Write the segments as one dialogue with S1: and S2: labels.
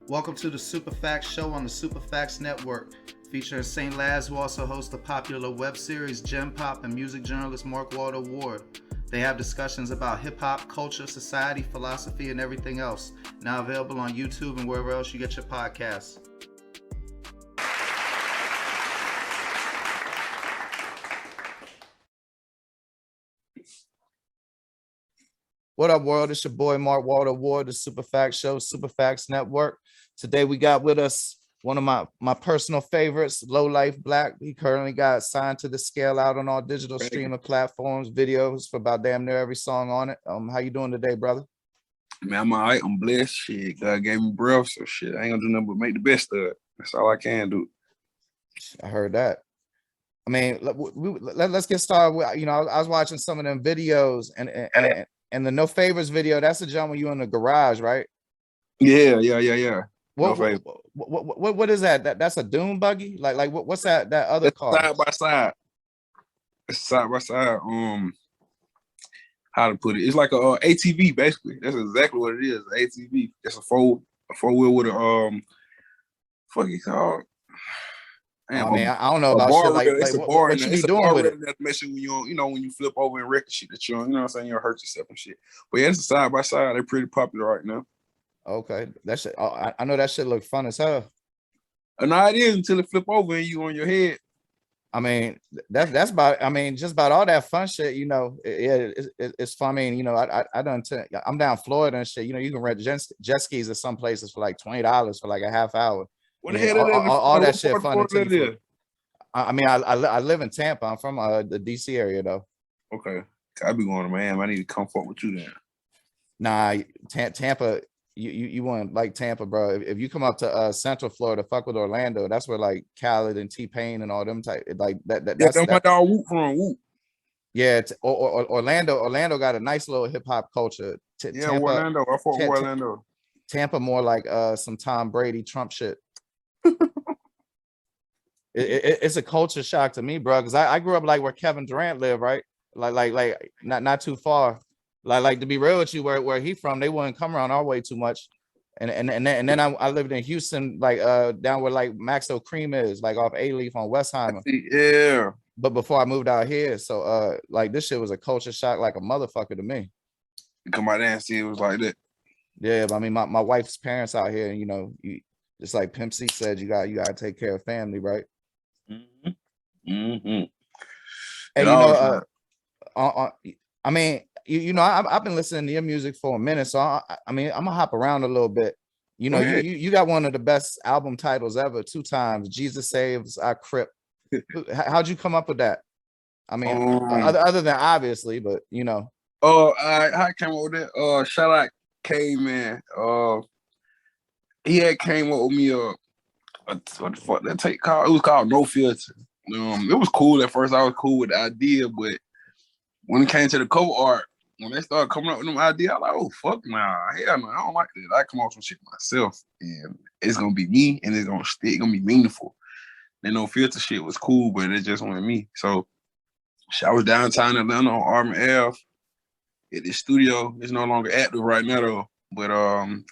S1: Welcome to the Super Facts Show on the Super Facts Network, featuring St. Laz, who also hosts the popular web series Gem Pop, and music journalist Mark Walter Ward. They have discussions about hip hop, culture, society, philosophy, and everything else. Now available on YouTube and wherever else you get your podcasts. What up, world? It's your boy Mark Walter Ward, the Super Facts Show, Super Facts Network. Today we got with us one of my personal favorites, LoLife Blacc. He currently got signed to the Scale out on all digital streaming platforms, videos for about damn near every song on it. How you doing today, brother?
S2: Man, I'm all right. I'm blessed. Shit, God gave me breath, so shit, I ain't gonna do nothing but make the best of it. That's all I can do.
S1: I heard that. I mean, let's get started. I was watching some of them videos, and the No Favors video. That's the jump when you in the garage, right?
S2: Yeah.
S1: What is that? That's a dune buggy. What's that other
S2: That's
S1: car?
S2: side by side. It's side by side. How to put it? It's like a ATV basically. That's exactly what it is. ATV. It's a four wheel with a fuck it called.
S1: I mean, I don't know about shit what you be doing with it.
S2: That's messing when when you flip over and wreck shit that you know what I'm saying, you'll hurt yourself and shit. But yeah, it's a side by side. They're pretty popular right now.
S1: Okay, that shit. I know that shit look fun as hell.
S2: No, it is until it flip over and you on your head.
S1: I mean, that's about. I mean, just about all that fun shit. It's fun. I mean, I'm down Florida and shit. You can rent jet skis at some places for like $20 for like a half hour.
S2: What the hell?
S1: All that shit fun. I mean, I live in Tampa. I'm from the DC area though.
S2: Okay, I be going to Miami. I need to come fuck with you then.
S1: Nah, Tampa. You want like Tampa, bro. If you come up to Central Florida, fuck with Orlando. That's where like Khaled and T-Pain and all them type like that. That's
S2: my dog Whoop from Whoop.
S1: Yeah, Orlando got a nice little hip hop culture.
S2: Tampa, Orlando. I fought with Orlando.
S1: Tampa more like some Tom Brady Trump shit. It's a culture shock to me, bro. Because I grew up like where Kevin Durant lived, right? Like not too far. Like to be real with you, where he from, they wouldn't come around our way too much. And then I lived in Houston, like down where like Maxwell Cream is, like off A-Leaf on Westheimer.
S2: Yeah.
S1: But before I moved out here, so like this shit was a culture shock like a motherfucker to me.
S2: You come out there and see it was like that.
S1: Yeah, but I mean my wife's parents out here, and you just like Pimp C said, you gotta take care of family, right?
S2: Mm-hmm.
S1: And I mean, I've been listening to your music for a minute, so I mean, I'm gonna hop around a little bit. You got one of the best album titles ever, 2 times. Jesus Saves Our Crip. How'd you come up with that? I mean, other than obviously, but
S2: I came up with that. Shout out K, man. He had came up with me what the fuck that take called? It was called No Filter. It was cool at first. I was cool with the idea, but when it came to the cover art, when they started coming up with them ideas, I was like, oh fuck nah, hell no, I don't like that. I come up with some shit myself, and it's gonna be me, and it's gonna be meaningful. The No Filter shit was cool, but it just wasn't me. So I was downtown Atlanta on Auburn Ave at the studio. It's no longer active right now though, but we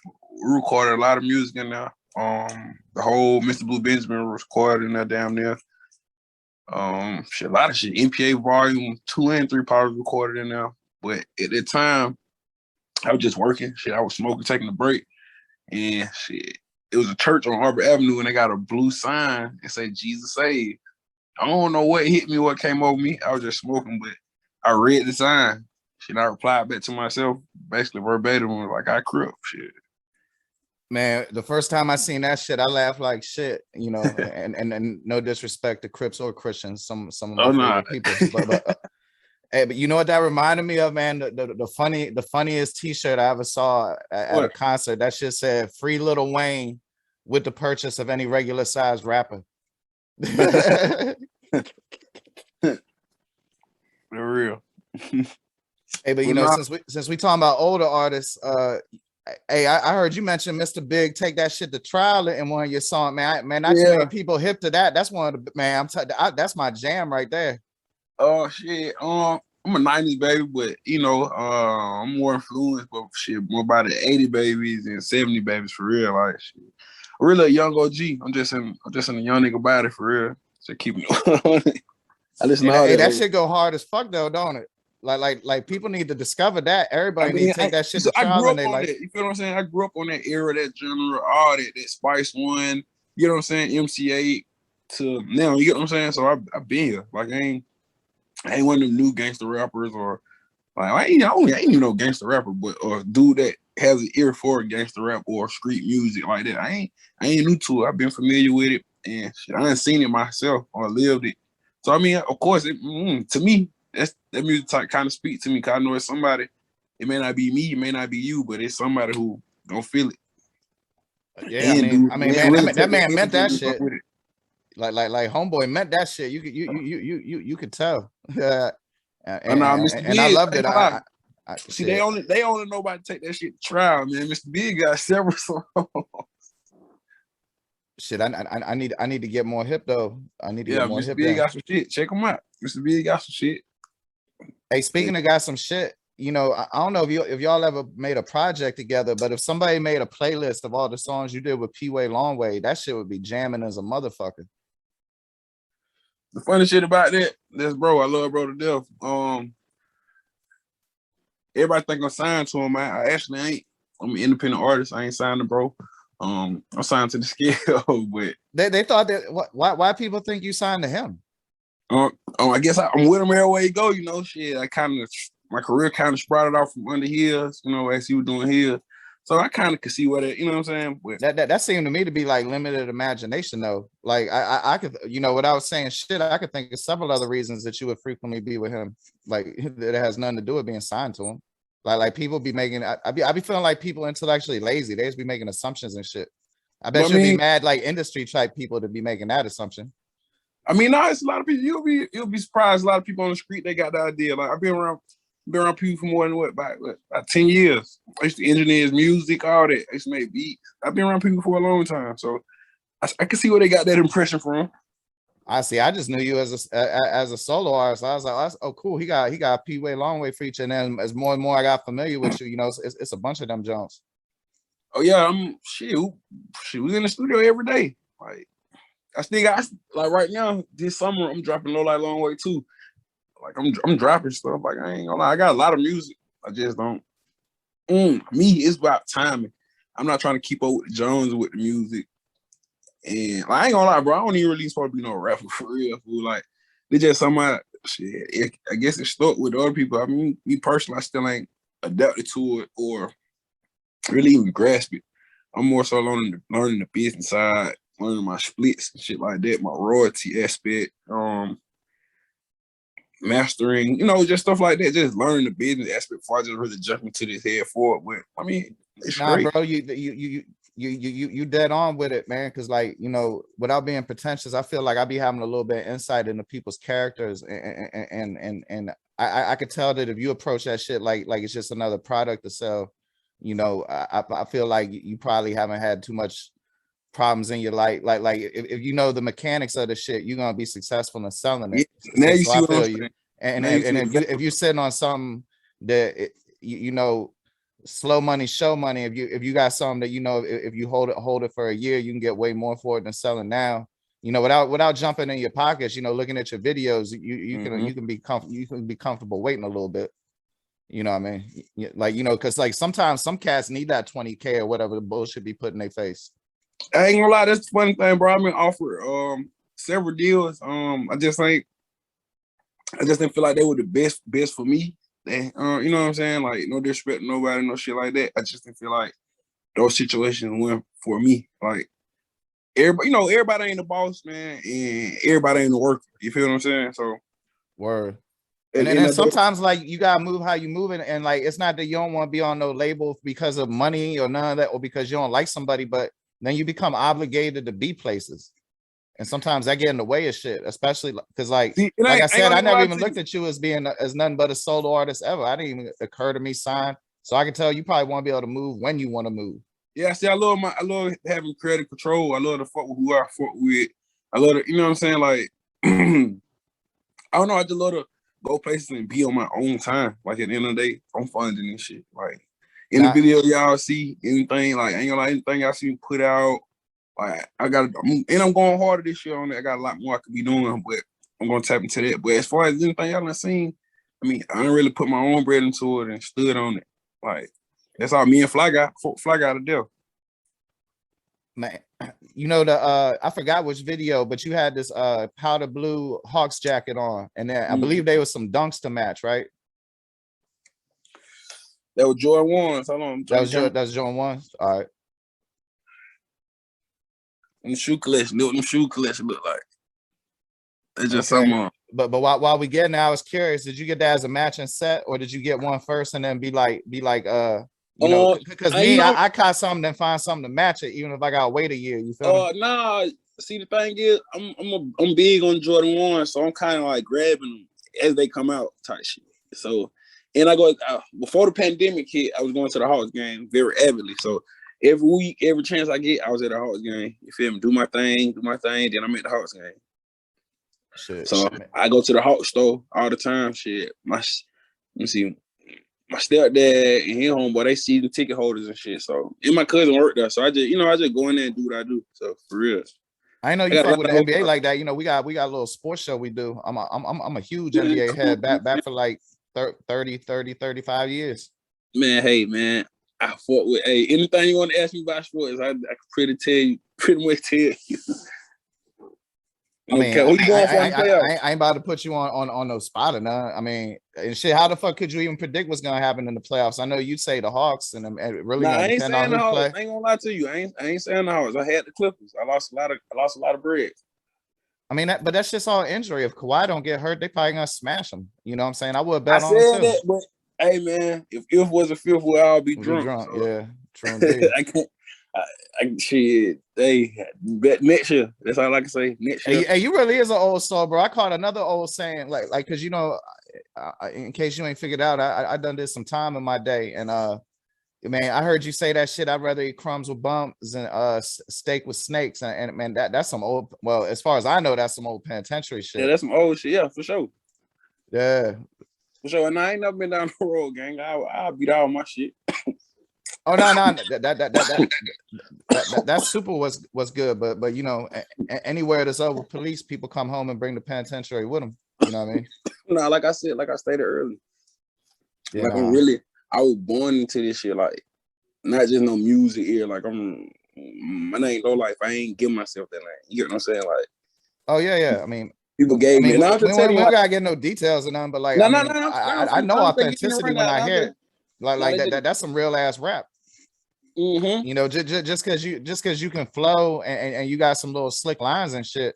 S2: recorded a lot of music in there. The whole Mr. Blue Benjamin was recorded in there damn near. A lot of shit. NPA Volume 2 and 3 probably recorded in there. But at that time, I was just working. Shit, I was smoking, taking a break. And shit, it was a church on Arbor Avenue, and they got a blue sign and said Jesus Saved. I don't know what hit me, what came over me. I was just smoking, but I read the sign. Shit, I replied back to myself, basically verbatim, like I crip. Shit.
S1: Man, the first time I seen that shit, I laughed like shit, and no disrespect to Crips or Christians, some of my favorite people. Hey, but you know what that reminded me of, man? The funniest T-shirt I ever saw at a concert. That shit said "Free Lil Wayne with the purchase of any regular sized rapper."
S2: For real.
S1: Hey, but since we talking about older artists, hey, I heard you mention Mr. Big take that shit to trial in one of your songs, man. Not too many people hip to that. That's one of the that's my jam right there.
S2: Oh shit. I'm a 90s baby, but you know, I'm more influenced, but shit, more by the 80 babies and 70 babies for real. Like shit. I'm really a young OG. I'm just in a young nigga body for real. So keep it. I listen to all
S1: Hey,
S2: that.
S1: that shit go hard as fuck though, don't it? Like people need to discover that. Everybody need to take that shit
S2: so
S1: to
S2: I
S1: trial
S2: grew
S1: in
S2: up
S1: their
S2: on
S1: life.
S2: that. You feel what I'm saying? I grew up on that era, that genre, all that Spice One. You know what I'm saying? MC8 to now. You get what I'm saying? So I've been here. Like I ain't one of them new gangster rappers or like I ain't even no gangster rapper, but or dude that has an ear for gangster rap or street music like that. I ain't new to it. I've been familiar with it and shit, I ain't seen it myself or lived it. So I mean, of course, to me, that music type kind of speak to me. Cause I know it's somebody. It may not be me, it may not be you, but it's somebody who don't feel it.
S1: Yeah, I mean, man,
S2: really
S1: that man meant that
S2: and
S1: shit. Like homeboy meant that shit. You could tell.
S2: Mr.
S1: And I
S2: Big,
S1: loved it.
S2: See, they only know about to take that shit to trial, man. Mr. Big got several songs.
S1: Shit, I need to get more hip though. I need to get more
S2: Mr.
S1: hip.
S2: Big got some shit. Check him out. Mr. Big got some shit.
S1: Hey, speaking of got some shit, you know, I don't know if y'all ever made a project together, but if somebody made a playlist of all the songs you did with P-Way Longway, that shit would be jamming as a motherfucker.
S2: The funny shit about that's bro, I love bro to death. Everybody think I'm signed to him, man. I actually ain't. I'm an independent artist. I ain't signed to bro. I'm signed to the scale, but
S1: they thought that why people think you signed to him?
S2: I guess I'm with him everywhere he go, you know. Shit, my career kind of sprouted off from under his, you know, as he was doing his. So I kind of could see what it, you know what I'm saying? But
S1: that seemed to me to be like limited imagination though. Like I could, you know, without saying shit, I could think of several other reasons that you would frequently be with him. Like that has nothing to do with being signed to him. Like people be making, I be feeling like people intellectually lazy. They just be making assumptions and shit. I bet you'd be mad like industry type people to be making that assumption.
S2: I mean, no, it's a lot of people. You'll be surprised. A lot of people on the street they got the idea. Like I've been around people for more than about 10 years. I used to engineer his music, all that. I used to make beats. I've been around people for a long time, so I can see where they got that impression from.
S1: I see. I just knew you as a solo artist. I was like, oh, cool. He got P-Way Longway feature. And then as more and more I got familiar with you, you know, it's a bunch of them Jones.
S2: Oh yeah, we in the studio every day. Like I still got like right now this summer I'm dropping LoLife Longway too. Like I'm dropping stuff. Like I ain't gonna lie, I got a lot of music. I just don't. Me, it's about timing. I'm not trying to keep up with the Jones with the music. And like, I ain't gonna lie, bro. I don't even really supposed to be no rapper for real. Fool. Like they just somebody shit. I guess it's stuck with other people. I mean, me personally, I still ain't adapted to it or really even grasp it. I'm more so learning the business side, learning my splits and shit like that, my royalty aspect, mastering, you know, just stuff like that. Just learning the business aspect before I just really jump into this head forward. But I mean, it's great.
S1: Bro, you dead on with it, man. Cause like, you know, without being pretentious, I feel like I be having a little bit of insight into people's characters and I could tell that if you approach that shit like it's just another product to sell, you know, I feel like you probably haven't had too much problems in your life. Like if you know the mechanics of the shit, you're gonna be successful in selling it.
S2: Yeah, now you
S1: so
S2: see
S1: I
S2: what I'm
S1: feel
S2: saying.
S1: you. And if you're sitting on something that you know, slow money, show money. If you got something that you know, if you hold it for a year, you can get way more for it than selling now. You know, without jumping in your pockets. You know, looking at your videos, you can be comfortable waiting a little bit. You know what I mean? Like, you know, because like sometimes some cats need that 20K or whatever the bullshit be put in their face.
S2: I ain't gonna lie, that's the funny thing, bro. I've been offered several deals. I just didn't feel like they were the best for me. You know what I'm saying? Like no disrespect to nobody, no shit like that. I just didn't feel like those situations went for me. Like everybody, you know, everybody ain't the boss, man, and everybody ain't the worker. You feel what I'm saying? So
S1: word. And then sometimes like you gotta move how you move it, and like it's not that you don't want to be on no label because of money or none of that, or because you don't like somebody, but then you become obligated to be places. And sometimes that get in the way of shit, especially because like I said, I never even looked at you as being as nothing but a solo artist ever. I didn't even occur to me sign. So I can tell you probably want to be able to move when you want to move.
S2: Yeah, see, I love having creative control. I love to fuck with who I fuck with. I love to, you know what I'm saying? Like I don't know, I just love go places and be on my own time. Like at the end of the day, I'm funding this shit. Like in the
S1: Nah,
S2: video y'all see anything, like ain't gonna lie, anything y'all see me put out. Like I got, and I'm going harder this year on it. I got a lot more I could be doing, but I'm gonna tap into that. But as far as anything y'all done seen, I mean, I didn't really put my own bread into it and stood on it. Like that's all me and Fly got a deal.
S1: man, you know I forgot which video, but you had this powder blue Hawks jacket on, and then I believe there was some dunks to match, right?
S2: That was Jordan ones. Hold on,
S1: that's Jordan ones. All right.
S2: And the shoe collection, what them shoe collection look like. It's just
S1: okay.
S2: some.
S1: But while we getting there, I was curious. Did you get that as a matching set, or did you get one first and then be like you know, because I caught something and find something to match it, even if I gotta wait a year. You feel me?
S2: Nah. See, the thing is, I'm big on Jordan 1, so I'm kind of like grabbing them as they come out type shit. So, and I go before the pandemic hit, I was going to the Hawks game very avidly. So every week, every chance I get, I was at the Hawks game. You feel me? Do my thing. Then I'm at the Hawks game.
S1: Shit,
S2: so I go to the Hawks store all the time. Shit, let me see. My stepdad and his homeboy, they season ticket holders and shit. So, and my cousin worked there. So I just go in there and do what I do. So for real.
S1: I know you fuck with the NBA like that. You know, we got a little sports show we do. I'm a huge NBA head back for like 35 years.
S2: Man, hey man, I fought with anything you want to ask me about sports, I can pretty much tell you.
S1: I mean, I ain't about to put you on no spot or none. I mean, and shit, how the fuck could you even predict what's gonna happen in the playoffs? I know you'd say the Hawks, and it really
S2: I ain't
S1: depend on
S2: saying the
S1: who
S2: Hawks.
S1: play.
S2: I ain't gonna lie to you. I ain't saying the Hawks. I had the Clippers. I lost a lot of bread.
S1: I mean, but that's just all injury. If Kawhi don't get hurt, they probably gonna smash him. You know what I'm saying? I would bet on him too.
S2: But hey man, if was a fifth, we'll all be drunk.
S1: So. Yeah, true indeed.
S2: I can't. Shit, they bet next year. That's all I can say. Next year.
S1: Hey, you really is an old soul, bro. I caught another old saying, like, because you know, in case you ain't figured out, I done did some time in my day, and man, I heard you say that shit. I'd rather eat crumbs with bumps and steak with snakes, and man, that's some old. Well, as far as I know, that's some old penitentiary shit.
S2: Yeah, that's some old shit. Yeah, for sure.
S1: Yeah,
S2: for sure. And I ain't never been down the road, gang. I'll beat all my shit.
S1: Oh no, that super was good, but you know, anywhere there's over police, people come home and bring the penitentiary with them. You know what I mean?
S2: No, like I stated earlier. Yeah, like I was born into this shit, like not just no music ear. Like my name LoLife. I ain't give myself that name. You get what I'm saying? Like,
S1: oh yeah. I mean,
S2: people gave me.
S1: We don't gotta get no details or nothing, but like, I know authenticity when I hear it. Like that's some real ass rap.
S2: Mm-hmm.
S1: You know, just because you can flow and you got some little slick lines and shit.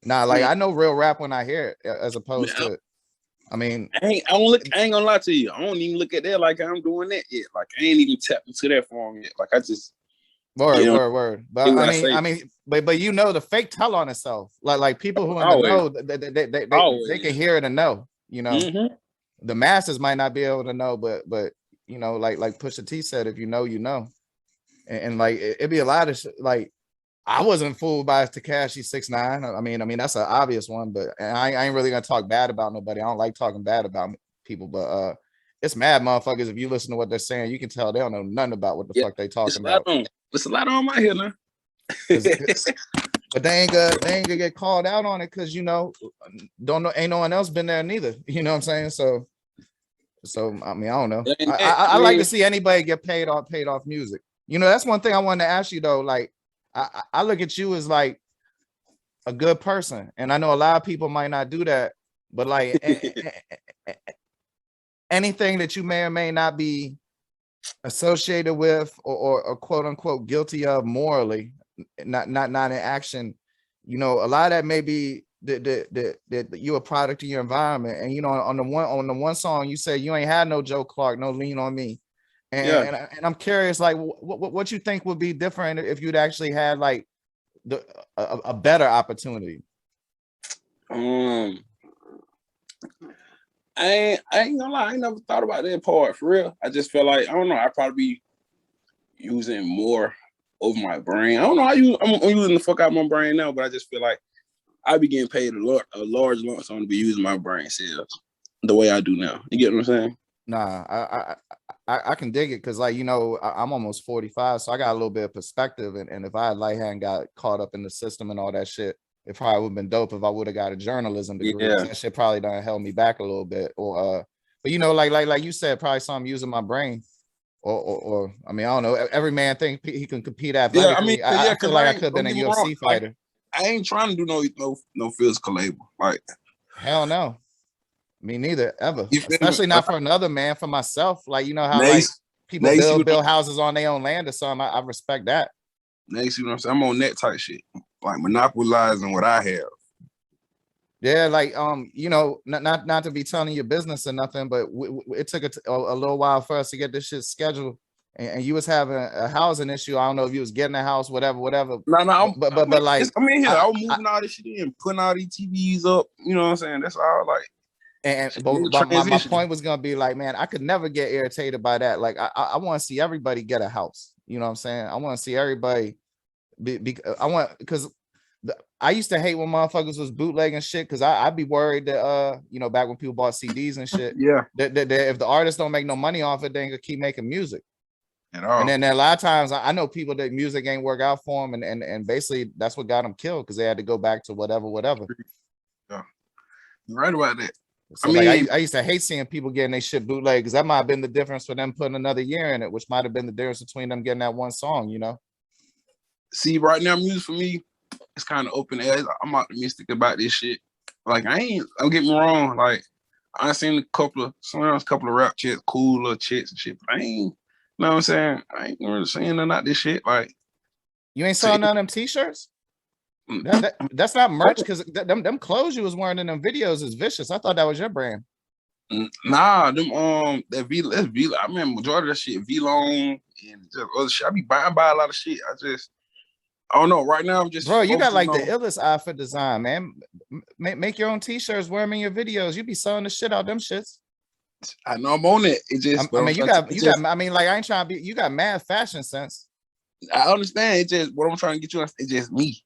S1: Nah, like I know real rap when I hear it, as opposed to, I mean,
S2: I ain't gonna lie to you. I don't even look at that like I'm doing that yet. Like I ain't even tapped into that form yet. Like I just
S1: word. But I mean, but you know, the fake tell on itself. Like people who in the know, they can hear it and know. You know, the masses might not be able to know, but you know, like Pusha T said, if you know, you know. And like it'd be a lot of shit. Like I wasn't fooled by Tekashi 6ix9ine. I mean that's an obvious one, but I ain't really gonna talk bad about nobody. I don't like talking bad about people, but it's mad motherfuckers. If you listen to what they're saying, you can tell they don't know nothing about what the fuck they talking about.
S2: It's a lot on my here now.
S1: But they ain't gonna get called out on it because you know, ain't no one else been there neither. You know what I'm saying? So I mean, I don't know. I like to see anybody get paid off music. You know, that's one thing I wanted to ask you though. Like, I look at you as like a good person, and I know a lot of people might not do that, but like anything that you may or may not be associated with or quote unquote guilty of morally, not in action, you know, a lot of that may be that you're a product of your environment. And you know, on the one song you said you ain't had no Joe Clark, no lean on me. And I'm curious, like, what you think would be different if you'd actually had like a better opportunity?
S2: I ain't gonna lie, I ain't never thought about that part for real. I just feel like I don't know. I'd probably be using more of my brain. I don't know. I'm using the fuck out my brain now, but I just feel like I be getting paid a large lump sum to be using my brain cells. the way I do now. You get what I'm saying?
S1: Nah, I can dig it because, like, you know, I'm almost 45, so I got a little bit of perspective. And if I hadn't got caught up in the system and all that shit, it probably would have been dope if I would have got a journalism degree.
S2: Yeah.
S1: That shit probably done held me back a little bit. Or but you know, like you said, probably something using my brain. Or I mean, I don't know. Every man think he can compete athletically.
S2: Yeah, I mean,
S1: I feel like I could have
S2: don't
S1: been a
S2: get me wrong,
S1: UFC fighter.
S2: Like, I ain't trying to do no physical labor. Like,
S1: hell no. Me neither, ever.
S2: You feel me?
S1: Especially not for another man, for myself. Like, you know how
S2: Next,
S1: like people build houses on their own land or something. I respect that.
S2: Next, you know what I'm saying? I'm on that type shit. Like monopolizing what I have.
S1: Yeah, like you know, not to be telling your business or nothing, but it took a little while for us to get this shit scheduled. And you was having a housing issue. I don't know if you was getting a house, whatever.
S2: No,
S1: but like
S2: I mean, here I was moving all this shit in, putting all these TVs up. You know what I'm saying? That's all. Like,
S1: but my point was gonna be like, man, I could never get irritated by that. Like, I want to see everybody get a house. You know what I'm saying? I want to see everybody because I used to hate when motherfuckers was bootlegging shit because I'd be worried that you know, back when people bought CDs and shit.
S2: Yeah.
S1: That if the artists don't make no money off it, they ain't gonna keep making music.
S2: At all.
S1: And then a lot of times I know people that music ain't work out for them, and basically that's what got them killed because they had to go back to whatever.
S2: Yeah. You're right about that.
S1: So I mean, I used to hate seeing people getting their shit bootleg because that might have been the difference for them putting another year in it, which might have been the difference between them getting that one song, you know.
S2: See, right now, music for me, it's kind of open air. I'm optimistic about this shit. Like, don't get me wrong. Like, I seen a couple of rap chicks, cool little chicks and shit, but I ain't, you know what I'm saying? I ain't really saying nothing about this shit. Like,
S1: you ain't selling none of them t-shirts? That's not merch because them clothes you was wearing in them videos is vicious. I thought that was your brand.
S2: Nah, them that's V. I remember majority of that shit V-Long and just other shit. I be buying a lot of shit. I don't know. Right now, I'm just
S1: bro. You got like the illest outfit design, man. Make your own t-shirts, wear them in your videos. You be selling the shit out them shits.
S2: I know I'm on it. It just.
S1: I mean, you got. I mean, like I ain't trying to be. You got mad fashion sense.
S2: I understand. It's just what I'm trying to get you. It's just me,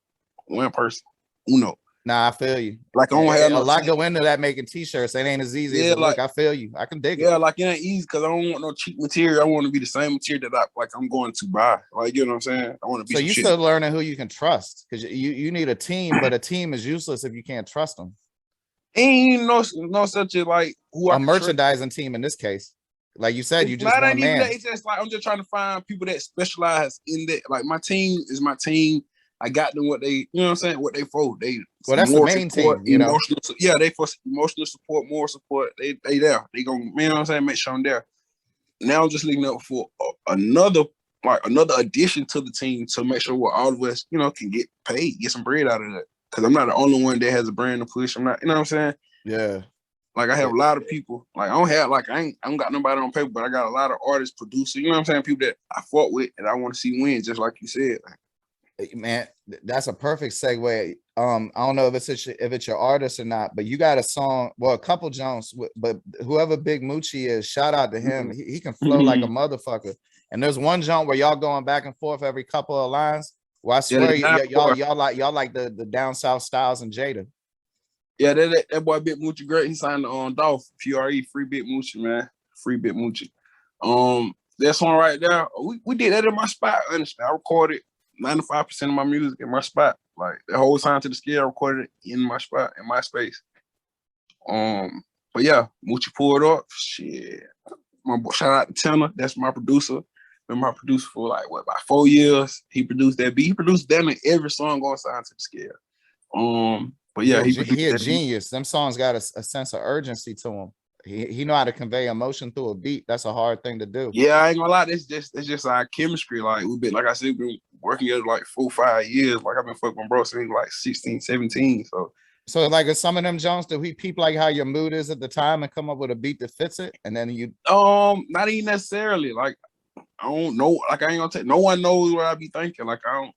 S2: one person. Uno.
S1: Nah, I feel you.
S2: Like I don't have
S1: a lot go into that making t-shirts. It ain't as easy as it look. I feel you. I can dig it.
S2: Yeah, like it ain't easy because I don't want no cheap material. I want to be the same material that I'm going to buy. Like, you know what I'm saying? I want to be.
S1: So you still learning who you can trust because you need a team, but a team is useless if you can't trust them.
S2: Ain't no such a like who
S1: a merchandising team in this case. Like you said, you just one man.
S2: It's just like I'm just trying to find people that specialize in that. Like my team is my team. I got them what they, you know what I'm saying, what they for.
S1: Well, that's the main team, you know.
S2: Yeah, they for emotional support, more support. They there. They gonna, you know what I'm saying, make sure I'm there. Now I'm just looking up for another addition to the team to make sure all of us, you know, can get paid, get some bread out of that. Because I'm not the only one that has a brand to push. I'm not, you know what I'm saying?
S1: Yeah.
S2: Like I have a lot of people. Like I don't got nobody on paper, but I got a lot of artists, producers, you know what I'm saying? People that I fought with and I want to see win, just like you said.
S1: Man, that's a perfect segue. I don't know if it's your artist or not, but you got a song, well, a couple Jones, but whoever Big Moochie is, shout out to him. He can flow like a motherfucker. And there's one jump where y'all going back and forth every couple of lines. Well, I swear y'all like the down south Styles and Jada.
S2: Yeah, that boy Big Moochie great. He signed on Dolph PRE, free Big Moochie, man, free Big Moochie. That song right there, we did that in my spot. Honestly, I recorded 95% of my music in my spot. Like the whole time to the scale, I recorded it in my spot, in my space. But yeah, Moochie pulled up. Shit. My boy, shout out to Tanner. That's my producer. Been my producer for like about 4 years. He produced that beat. He produced them in every song on Sign to the Scale. But yeah,
S1: he a genius. Them songs got a sense of urgency to him. He know how to convey emotion through a beat. That's a hard thing to do.
S2: Yeah, I ain't gonna lie. It's just our chemistry. Like like I said, we've been working together like 4-5 years. Like I've been fucking with bro since like 16, 17.
S1: So like some of them Jones, do we peep like how your mood is at the time and come up with a beat that fits it? And then you
S2: not even necessarily. Like I don't know. Like I ain't gonna take. No one knows what I be thinking. Like I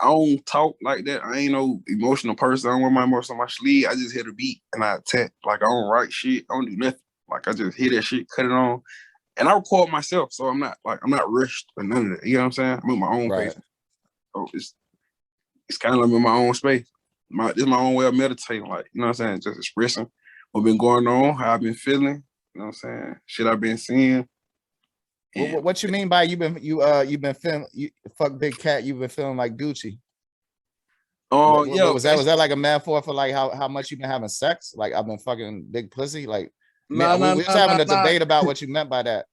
S2: don't talk like that. I ain't no emotional person. I don't wear my emotions on my sleeve. I just hit a beat and I attack. Like I don't write shit. I don't do nothing. Like I just hit that shit, cut it on, and I record myself. So I'm not rushed or none of that. You know what I'm saying? I'm in my own pace. So it's kind of like in my own space. This is my own way of meditating. Like, you know what I'm saying? Just expressing what been going on, how I've been feeling. You know what I'm saying? Shit I've been seeing.
S1: What you mean by you've been feeling fuck Big Cat? You've been feeling like Gucci.
S2: Yeah.
S1: Was that like a metaphor for like how much you've been having sex? Like I've been fucking big pussy. Like we was having a debate about what you meant by that.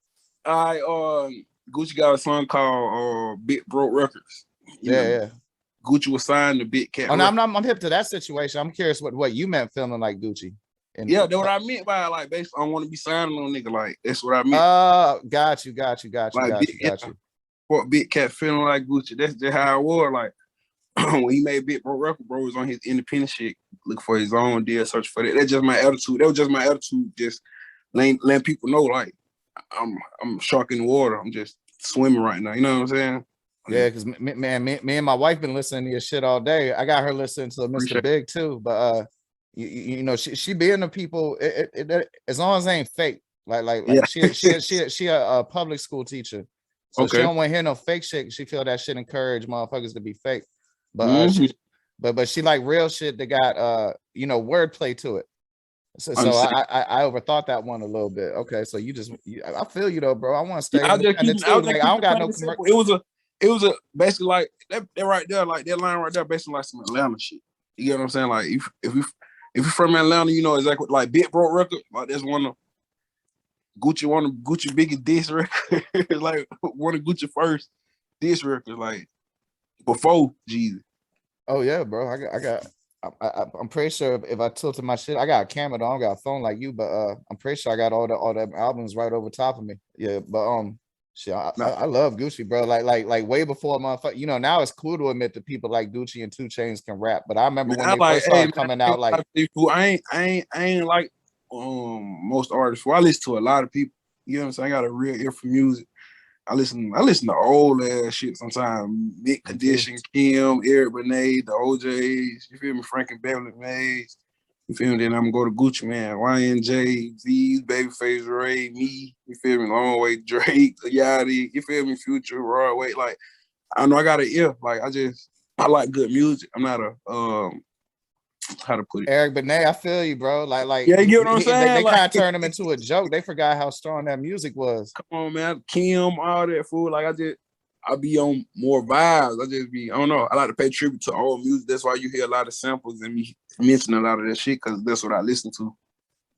S2: Gucci got a song called Big Broke Records.
S1: Yeah.
S2: Gucci was signed to Big Cat.
S1: Oh, no, I'm hip to that situation. I'm curious what you meant feeling like Gucci.
S2: That's what I meant by like based on want to be signing on nigga. Like that's what I meant.
S1: Got you.
S2: What Big Cat feeling like Gucci? That's just how it was. Like when he made Big Bro Record, bro was on his independent shit, look for his own deal, search for that. That's just my attitude. That was just my attitude. Just letting people know, like I'm shark in the water. I'm just swimming right now. You know what I'm saying?
S1: Yeah, because me and my wife been listening to your shit all day. I got her listening to Mr. Big too, but you know she being the people. As long as it ain't fake. Like she a public school teacher, so she don't want to hear no fake shit. She feel that shit encourage motherfuckers to be fake. But but she like real shit that got you know, wordplay to it. So I overthought that one a little bit. Okay, so I feel you though, bro. I want to stay independent too. Like I don't got no commercial.
S2: It was a basically like that right there, like that line right there, basically like some Atlanta shit. You get what I'm saying? Like if you're from Atlanta, you know exactly like Big Broke Record, like that's one of Gucci biggest diss record, like one of Gucci first diss records, like before Jeezy.
S1: Oh yeah, bro. I'm pretty sure if I tilted my shit, I got a camera though. I don't got a phone like you, but I'm pretty sure I got all the albums right over top of me. Yeah, but shit, I love Gucci, bro. Like way before motherfucker. You know, now it's cool to admit that people like Gucci and 2 Chainz can rap. But I remember when they first started coming out, like
S2: I ain't like most artists. Well, I listen to a lot of people. You know what I'm saying? I got a real ear for music. I listen to old ass shit sometimes. Big Condition, Kim, Eric Benet, the OJs, you feel me? Frank and Beverly Mays. You feel me? Then I'm gonna go to Gucci, man. YNJ, Z's, Babyface Ray, me, you feel me? Long Way Drake, Yachty, you feel me? Future, Raw Way. Like, I know I got an ear. Like, I like good music. I'm not a how to put it.
S1: Eric Benet, I feel you, bro. Like
S2: yeah, you get what I'm saying?
S1: They kind of turned him into a joke. They forgot how strong that music was.
S2: Come on, man. Kim, all that fool. Like I be on more vibes. I don't know. I like to pay tribute to old music. That's why you hear a lot of samples and me mention a lot of that shit, because that's what I listen to.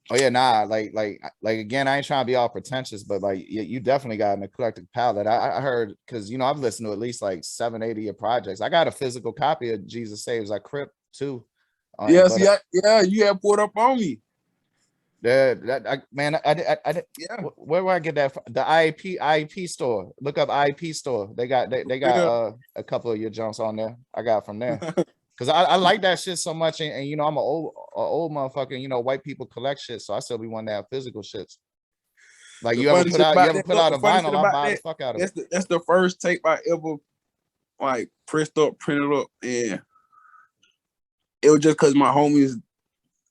S1: Oh yeah, nah. Like again, I ain't trying to be all pretentious, but like you definitely got an eclectic palette. I heard, because you know I've listened to at least like 7-8 of your projects. I got a physical copy of Jesus Saves I Crip too.
S2: You have put up on me.
S1: Yeah, where do I get that from? The IEP store. Look up IEP store. They got a couple of your jumps on there. I got from there. Cause I like that shit so much, and you know I'm an old motherfucker. You know, white people collect shit, so I still be wanting to have physical shits. Like you ever put out a vinyl, I buy the fuck out of it.
S2: That's the first tape I ever like pressed up, printed up, and it was just because my homies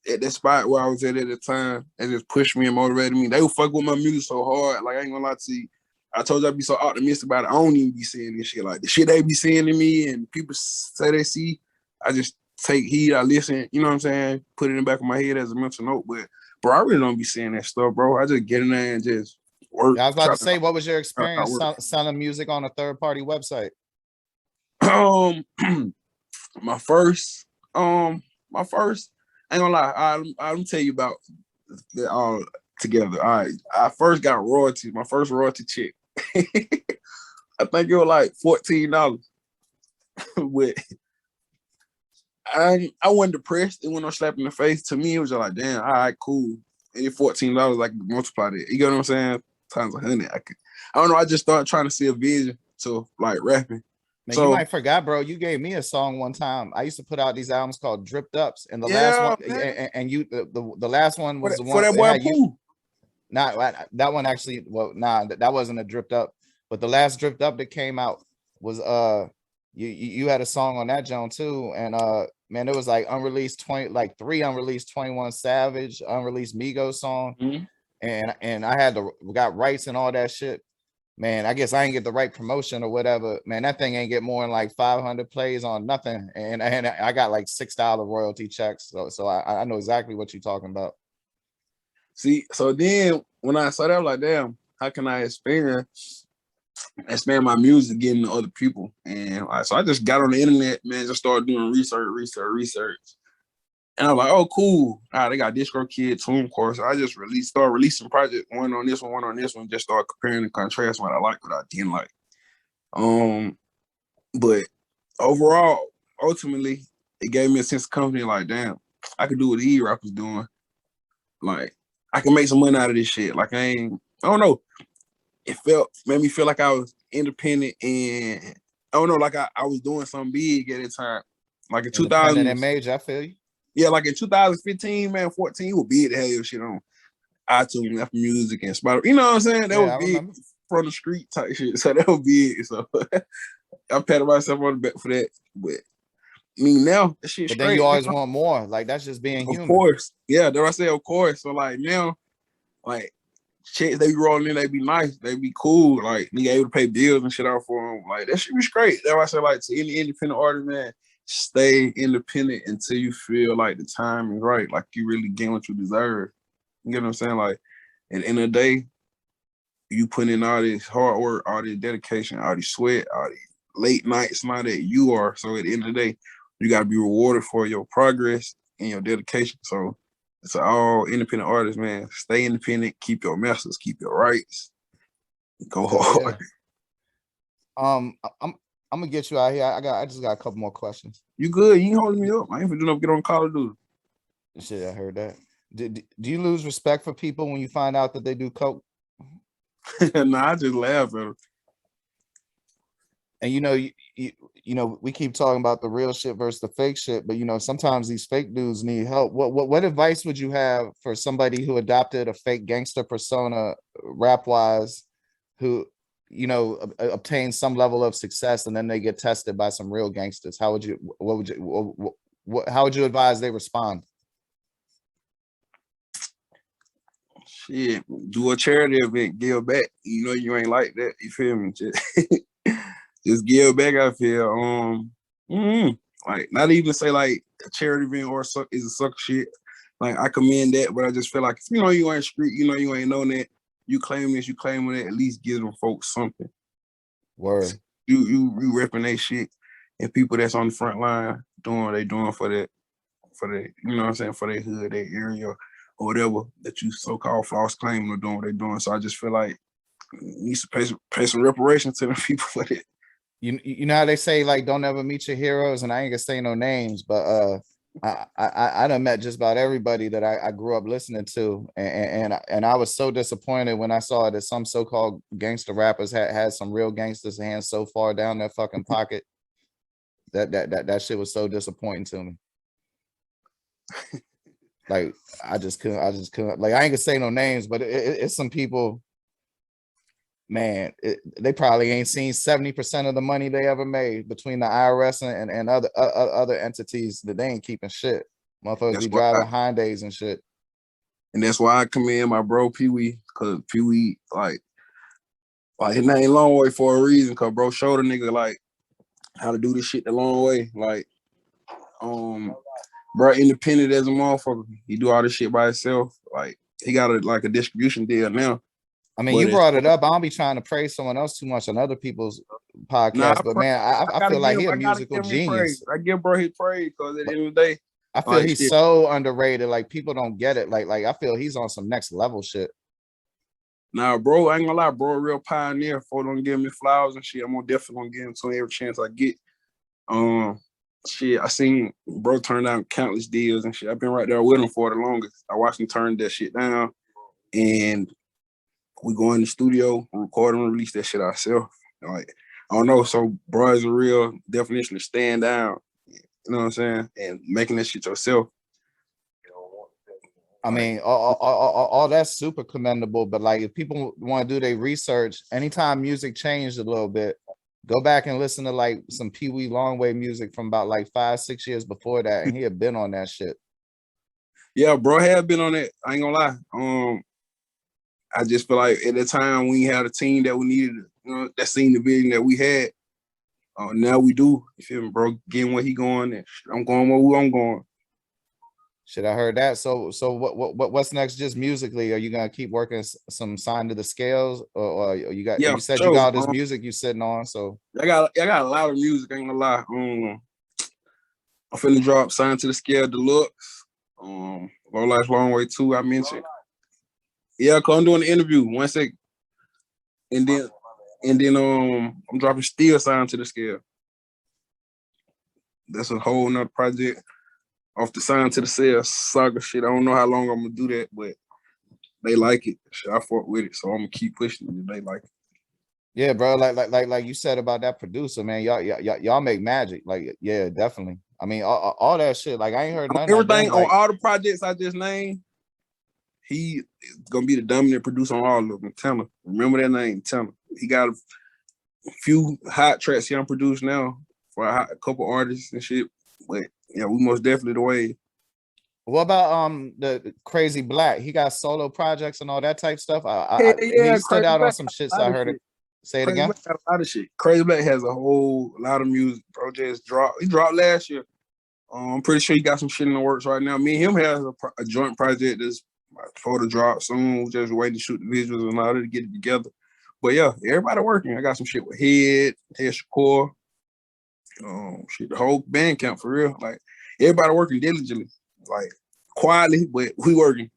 S2: at that spot where I was at the time, and just pushed me and motivated me. They would fuck with my music so hard. Like I ain't gonna lie to you. I told you I'd be so optimistic about it. I don't even be seeing this shit. Like the shit they be seeing in me and people say they see, I just take heed, I listen, you know what I'm saying? Put it in the back of my head as a mental note. But bro, I really don't be seeing that stuff, bro. I just get in there and just work.
S1: Yeah, I was about to say, what was your experience selling music on a third-party website?
S2: My first, I ain't gonna lie, I'll tell you about it all together. All right, I first got royalties, my first royalty check. I think it was like $14. But I wasn't depressed. It wasn't no slap in the face. To me, it was just like, damn, all right, cool. Any $14, I can multiply that. You get what I'm saying? Times 100. I don't know. I just started trying to see a vision to like rapping.
S1: Man, so, you might forgot, bro. You gave me a song one time. I used to put out these albums called Dripped Ups, and the last one, and you, the last one was the one
S2: for that boy Pooh.
S1: Not that one actually. Well, nah, that wasn't a Dripped Up. But the last Dripped Up that came out was you had a song on that Joan too, and man, it was like unreleased 3 unreleased 21 Savage, unreleased Migos song, and I had got rights and all that shit. Man, I guess I ain't get the right promotion or whatever. Man, that thing ain't get more than like 500 plays on nothing, and I got like $6 royalty checks. So I know exactly what you're talking about.
S2: See, so then when I saw that, I was like, damn, how can I expand my music, getting to other people? And so I just got on the internet, man, just started doing research. And I was like, oh, cool. They got Disco Kid, Tune Course. I just started releasing project, one on this one, just start comparing and contrasting what I like, what I didn't like. But overall, ultimately, it gave me a sense of confidence, like, damn, I could do what these rappers doing. Like, I can make some money out of this shit. Like, I don't know. It made me feel like I was independent, and I don't know, like I was doing something big at the time. Like in 2000.
S1: And major, I feel you.
S2: Yeah, like in 2015, man, 14, it was big to have your shit on iTunes, Apple Music, and Spotify. You know what I'm saying? That was big remember. From the street type shit. So that was big. So I patted myself on the back for that. But I mean, now that shit.
S1: But then you always want more. Like that's just being human.
S2: Of course, yeah. That's what I say. Of course. So like now, like checks they be rolling in, they be nice, they be cool. Like nigga able to pay bills and shit out for them. Like that shit be straight. That's why I say, like, to any independent artist, man, stay independent until you feel like the time is right. Like you really get what you deserve. You get what I'm saying? Like at the end of the day, you put in all this hard work, all this dedication, all this sweat, all these late nights, not that you are. So at the end of the day, you gotta be rewarded for your progress and your dedication. So it's all independent artists, man. Stay independent, keep your message, keep your rights, go hard.
S1: I'm gonna get you out here. I just got a couple more questions.
S2: You good? You ain't holding me up. I ain't finna get on Call of Duty.
S1: Shit, I heard that. Do you lose respect for people when you find out that they do coke?
S2: Nah, I just laugh at them.
S1: And you know, we keep talking about the real shit versus the fake shit, but you know, sometimes these fake dudes need help. What advice would you have for somebody who adopted a fake gangster persona, rap wise, who, you know, obtain some level of success and then they get tested by some real gangsters? How would you advise they respond?
S2: Shit, do a charity event, give back. You know you ain't like that. You feel me? Just give back. I feel like not even say like a charity event or is a suck shit. Like I commend that, but I just feel like, you know, you ain't street, you know, you ain't known that. You claim this, you claim that. At least give them folks something.
S1: Word.
S2: You repping that shit, and people that's on the front line doing what they doing for the, you know what I'm saying, for their hood, their area, or whatever that you so-called false claiming or doing what they're doing. So I just feel like you need to pay some reparations to the people for that.
S1: You know how they say, like, don't ever meet your heroes, and I ain't gonna say no names, but I done met just about everybody that I grew up listening to, and I was so disappointed when I saw that some so-called gangster rappers had some real gangsters' hands so far down their fucking pocket. That shit was so disappointing to me. Like I just couldn't. Like I ain't gonna say no names, but it's some people. Man, they probably ain't seen 70% of the money they ever made between the IRS and other entities that they ain't keeping shit. Motherfuckers be driving Hyundais and shit.
S2: And that's why I commend my bro Pee Wee, because Pee Wee, like his name Long Way for a reason, because bro showed a nigga like how to do this shit the long way. Like, bro independent as a motherfucker. He do all this shit by himself. Like he got a distribution deal now.
S1: I mean, you brought it up. I don't be trying to praise someone else too much on other people's podcasts, but man, I feel like he's a musical genius.
S2: I give bro his praise, because at the end of the day,
S1: I feel like he's so underrated. Like people don't get it. Like I feel he's on some next level shit.
S2: Nah, bro, I ain't gonna lie, bro, a real pioneer. Folk don't give me flowers and shit. I'm definitely gonna give him to every chance I get. Shit, I seen bro turn down countless deals and shit. I've been right there with him for the longest. I watched him turn that shit down, and we go in the studio, record and release that shit ourselves. Like, I don't know. So, bro is a real definition of staying down. You know what I'm saying? And making that shit yourself.
S1: I mean, all that's super commendable. But like, if people want to do their research, anytime music changed a little bit, go back and listen to like some Pee Wee Longway music from about like 5-6 years before that, and he had been on that shit.
S2: Yeah, bro had been on it. I ain't gonna lie. I just feel like at the time we had a team that we needed, you know, that seen the vision that we had. Now we do. You feel me, bro? Getting where he going, and I'm going where I'm going.
S1: Shit, I heard that. So what's next? Just musically, are you gonna keep working some sign to the scales, or you got?
S2: Yeah,
S1: You
S2: for
S1: said you
S2: sure.
S1: got all this music you sitting on. So
S2: I got a lot of music. I ain't gonna lie. I'm finna drop Sign to the Scale Deluxe. Low Life Long Way 2, I mentioned. Yeah, cause I'm doing the interview. 1 second. And then I'm dropping Still Sign to the Scale. That's a whole nother project off the Sign to the Scale saga shit. I don't know how long I'm gonna do that, but they like it. Shit, I fuck with it, so I'm gonna keep pushing it if they like it.
S1: yeah, bro. Like you said about that producer, man. Y'all make magic. Like, yeah, definitely. I mean, all that shit. Like, I ain't heard nothing like
S2: Everything
S1: them.
S2: on
S1: Like,
S2: all the projects I just named, he is gonna be the dominant producer on all of them. Tell him. Remember that name. Tell him. He got a few hot tracks he unproduced now for a couple artists and shit. But yeah, we most definitely the way.
S1: what about the Crazy Black? He got solo projects and all that type stuff.
S2: Yeah,
S1: He
S2: yeah,
S1: stood
S2: Crazy
S1: out on
S2: Black
S1: some
S2: got
S1: shit.
S2: a
S1: So
S2: lot
S1: I
S2: of
S1: heard
S2: shit.
S1: it. Say it
S2: Crazy
S1: again.
S2: Black got a lot of shit. Crazy Black has a whole lot of music projects dropped. He dropped last year. I'm pretty sure he got some shit in the works right now. Me and him has a joint project that's for the drop soon. We're just waiting to shoot the visuals and all that to get it together. But yeah, everybody working. I got some shit with Head Shakur, shit, the whole band camp for real. Like everybody working diligently, like quietly, but we working.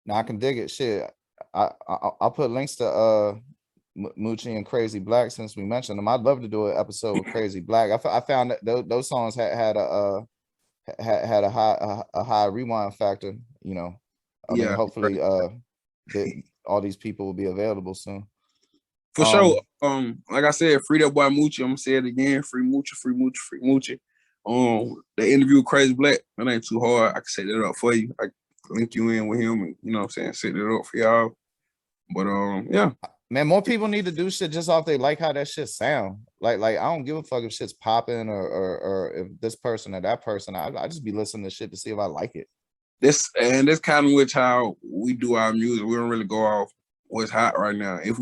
S1: Now I can dig it. Shit, I'll put links to Moochie and Crazy Black since we mentioned them. I'd love to do an episode with Crazy Black. I found that those songs had a high rewind factor. You know, I mean,
S2: Yeah,
S1: hopefully all these people will be available soon.
S2: for sure. Like I said, free that boy Moochie. I'm gonna say it again. Free Moochie, free Moochie, free Moochie. The interview with Crazy Black, that ain't too hard. I can set that up for you. I can link you in with him and you know what I'm saying, set it up for y'all. But yeah.
S1: Man, more people need to do shit just off they like how that shit sound. Like I don't give a fuck if shit's popping or if this person or that person. I just be listening to shit to see if I like it.
S2: That's kind of which how we do our music. We don't really go off what's hot right now. If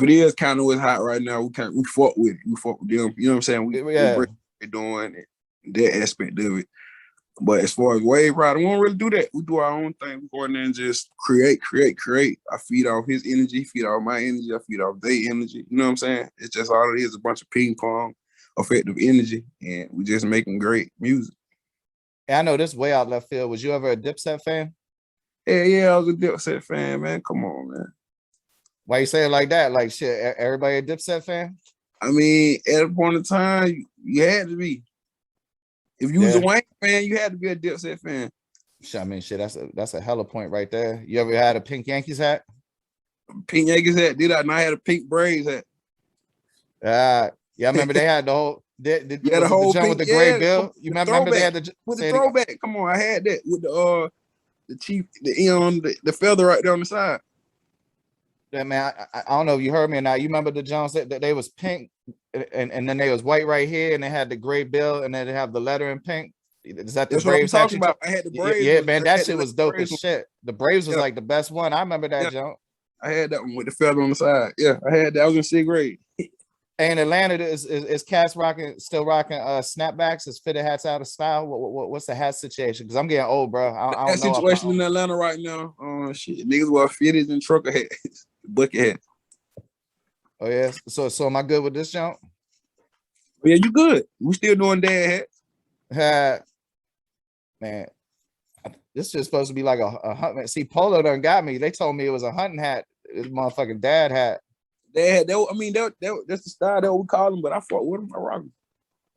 S2: it is kind of what's hot right now, we fuck with it. We fuck with them. You know what I'm saying? We bring what they're doing that aspect of it. But as far as wave rider, we don't really do that. We do our own thing. We go in there and just create. I feed off his energy, feed off my energy, I feed off their energy. You know what I'm saying? It's just all it is, a bunch of ping pong effective energy, and we just making great music.
S1: I know this way out left field. Was you ever a Dipset fan?
S2: Yeah, I was a Dipset fan, man. Come on, man.
S1: Why you say it like that? Like shit, everybody a Dipset fan?
S2: I mean, at a point in time, you had to be. If you was a Wayne fan, you had to be a Dipset fan.
S1: I mean, shit, that's a hella point right there. You ever had a pink Yankees hat?
S2: Pink Yankees hat? Did I? And I had a pink Braves hat.
S1: Yeah, I remember they had the whole.
S2: The whole
S1: the
S2: pink,
S1: with the gray bill. You remember they had
S2: with the throwback. Come on, I had that with the chief, the feather right there on the side.
S1: Yeah, man, I don't know if you heard me or not. You remember the Jones that they was pink and then they was white right here and they had the gray bill and then they have the letter in pink. Is that the Braves hat?
S2: I had the Braves.
S1: Yeah, man, that shit was dope as shit. The Braves was like the best one. I remember that jump.
S2: I had that one with the feather on the side. Yeah, I had that. I was in 6th grade.
S1: And Atlanta is cats still rocking snapbacks, is fitted hats out of style. What's the hat situation? Because I'm getting old, bro. I don't know.
S2: Situation in Atlanta right now. Shit, niggas wear fitted and trucker hats, bucket hats.
S1: Oh yeah. So am I good with this jump?
S2: Yeah, you good. We still doing dad
S1: hats. Man, this is supposed to be like a hunting. See, Polo done got me. They told me it was a hunting hat. It's motherfucking dad hat.
S2: That's the style that we call them, but I fought with them. I rock them.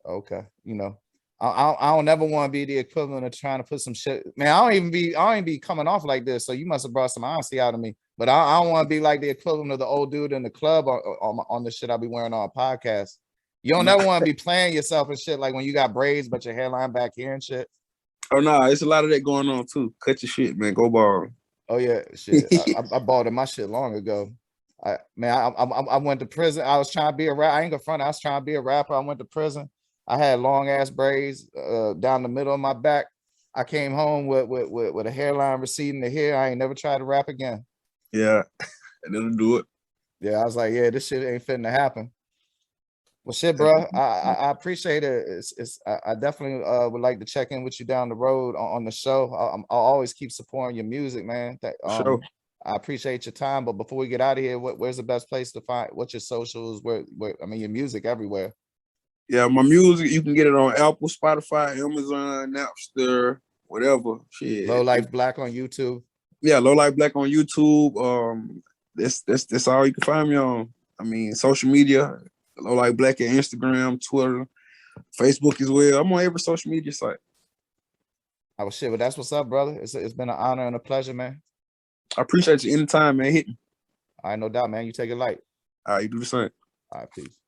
S1: Okay, you know, I don't ever want to be the equivalent of trying to put some shit. Man, I don't even be coming off like this. So you must have brought some honesty out of me. But I don't want to be like the equivalent of the old dude in the club on the shit I be wearing on a podcast. You don't ever want to be playing yourself and shit like when you got braids but your hairline back here and shit.
S2: Oh no, it's a lot of that going on too. Cut your shit, man. Go ball.
S1: Oh yeah, shit. I bought my shit long ago. I went to prison. I was trying to be a rapper. I ain't gonna front. I was trying to be a rapper. I went to prison. I had long ass braids down the middle of my back. I came home with a hairline receding to here. I ain't never tried to rap again.
S2: Yeah, and it'll do it.
S1: Yeah, I was like, yeah, this shit ain't fitting to happen. Well, shit, bro. I appreciate it. I definitely would like to check in with you down the road on the show. I'll always keep supporting your music, man.
S2: Sure.
S1: I appreciate your time. But before we get out of here, where's the best place to find? What's your socials? Where I mean, your music everywhere.
S2: Yeah, my music, you can get it on Apple, Spotify, Amazon, Napster, whatever. Shit.
S1: LoLife Blacc on YouTube.
S2: Yeah, LoLife Blacc on YouTube. That's all you can find me on. I mean, social media, LoLife Blacc at Instagram, Twitter, Facebook as well. I'm on every social media site.
S1: Oh shit, but that's what's up, brother. It's been an honor and a pleasure, man.
S2: I appreciate you anytime, man. Hit me.
S1: All right, no doubt, man. You take it light.
S2: All right, you do the same.
S1: All right, peace.